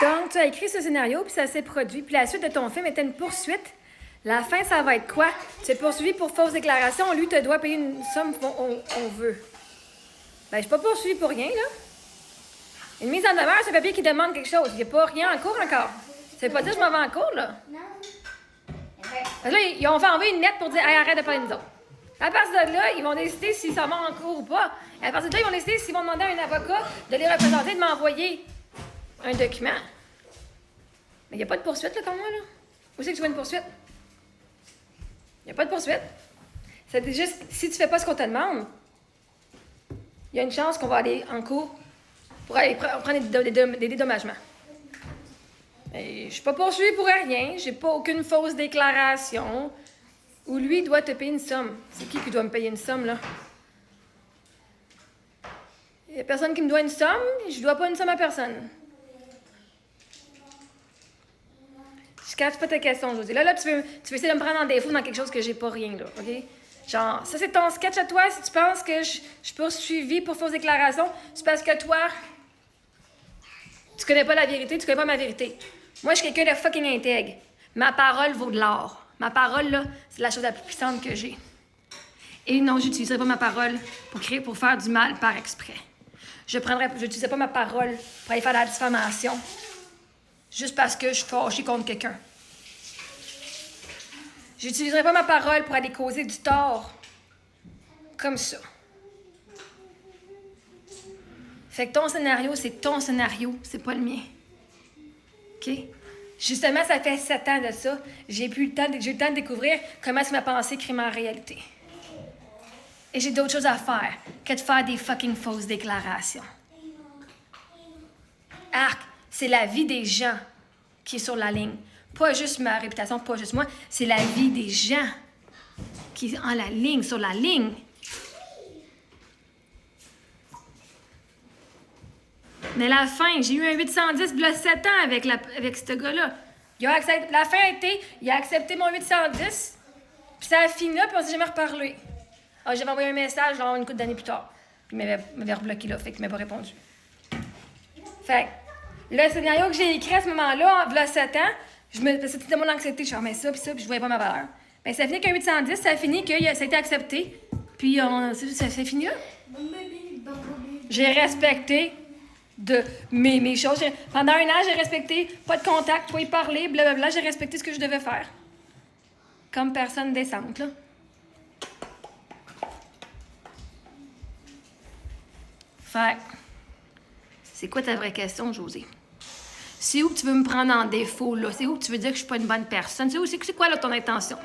Donc, tu as écrit ce scénario, puis ça s'est produit. Puis la suite de ton film était une poursuite. La fin, ça va être quoi? Tu es poursuivi pour fausse déclaration. Lui te doit payer une somme qu'on veut. Ben, je suis pas poursuivi pour rien, là. Une mise en demeure, c'est un papier qui demande quelque chose. Il n'y a pas rien en cours encore. Ça veut pas dire que je m'en vais en cours, là. Parce que là, ils ont fait envoyer une lettre pour dire hey, arrête de parler de nous autres. À partir de là, ils vont décider s'ils s'en vont en cours ou pas. À partir de là, ils vont décider s'ils vont demander à un avocat de les représenter, de m'envoyer un document. Mais il n'y a pas de poursuite, là, comme moi, là. Où c'est que tu vois une poursuite? Il n'y a pas de poursuite. C'est juste, si tu fais pas ce qu'on te demande, il y a une chance qu'on va aller en cours pour aller prendre des dédommagements. Et je suis pas poursuivie pour rien. J'ai pas aucune fausse déclaration. Ou lui doit te payer une somme. C'est qui doit me payer une somme, là? Il n'y a personne qui me doit une somme. Je dois pas une somme à personne. Je capte pas ta question, Josée. Là, tu veux essayer de me prendre en défaut dans quelque chose que j'ai pas rien, là, OK? Genre, ça, c'est ton sketch à toi. Si tu penses que je suis poursuivie pour fausse déclaration, c'est parce que toi, tu connais pas la vérité, tu connais pas ma vérité. Moi, je suis quelqu'un de fucking intègre. Ma parole vaut de l'or. Ma parole, là, c'est la chose la plus puissante que j'ai. Et non, j'utiliserai pas ma parole pour faire du mal par exprès. Je n'utiliserai pas ma parole pour aller faire de la diffamation juste parce que je suis fâchée contre quelqu'un. J'utiliserai pas ma parole pour aller causer du tort comme ça. Fait que ton scénario, c'est ton scénario, c'est pas le mien. OK? Justement, ça fait 7 ans de ça. J'ai eu le temps de découvrir comment est-ce que ma pensée crée ma réalité. Et j'ai d'autres choses à faire que de faire des fucking fausses déclarations. Arc, c'est la vie des gens qui est sur la ligne. Pas juste ma réputation, pas juste moi. C'est la vie des gens qui est en la ligne, sur la ligne. Mais la fin, j'ai eu un 810 il y a 7 ans avec ce gars-là. La fin a été, il a accepté mon 810, puis ça a fini là, puis on s'est jamais reparlé. Alors, j'avais envoyé un message genre une couple d'années plus tard. Puis il m'avait rebloqué là, fait qu'il m'a pas répondu. Fait que le scénario que j'ai écrit à ce moment-là, il y a 7 ans, c'était mon anxiété, je fermais ça, puis je voyais pas ma valeur. Ben, ça a fini qu'un 810, ça a fini que ça a été accepté, puis ça fini là. J'ai respecté de mes choses. Pendant 1 an, j'ai respecté, pas de contact, pas y parler, blablabla, j'ai respecté ce que je devais faire. Comme personne décente, là. Fait, c'est quoi ta vraie question, Josée? C'est où que tu veux me prendre en défaut, là? C'est où que tu veux dire que je suis pas une bonne personne? C'est quoi, là, ton intention?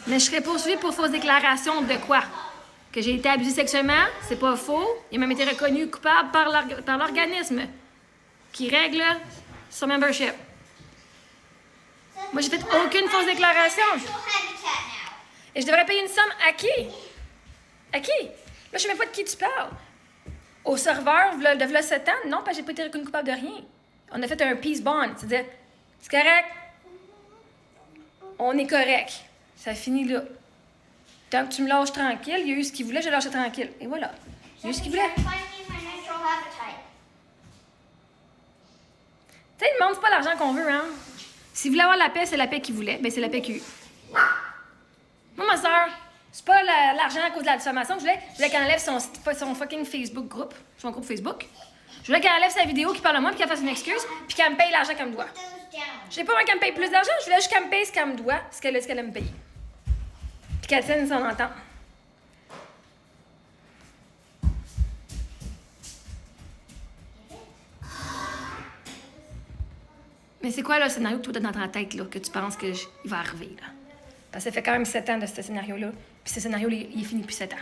Mais je serais poursuivie pour fausse déclaration de quoi? Que j'ai été abusée sexuellement, c'est pas faux. Il a même été reconnu coupable par l'organisme qui règle son membership. Moi, j'ai fait aucune fausse déclaration. Et je devrais payer une somme à qui? À qui? Là, je sais même pas de qui tu parles. Au serveur, de 7 ans? Non, parce que j'ai pas été reconnu coupable de rien. On a fait un peace bond. C'est-à-dire, c'est correct. On est correct. Ça finit là. Tant que tu me lâches tranquille, il y a eu ce qu'il voulait, je l'ai lâché tranquille. Et voilà. Il y a eu ce qu'il voulait. Tu sais, le monde, c'est pas l'argent qu'on veut, hein. S'il voulait avoir la paix, c'est la paix qu'il voulait. Ben, c'est la paix qu'il y a eu. Moi, ma soeur, c'est pas l'argent à cause de la diffamation que je voulais qu'elle enlève son fucking Facebook groupe, son groupe Facebook. Je voulais qu'elle enlève sa vidéo qui parle de moi, puis qu'elle fasse une excuse, puis qu'elle me paye l'argent qu'elle me doit. Je sais pas moi qu'elle me paye plus d'argent, je voulais juste qu'elle me paye ce qu'elle me doit, ce qu'elle a me payer. Puis qu'elle tienne son entente. Mais c'est quoi, là, le scénario que toi, t'as dans ta tête, là, que tu penses qu'il va arriver, là? Parce que ça fait quand même 7 ans de ce scénario-là. Puis ce scénario, il est fini depuis 7 ans.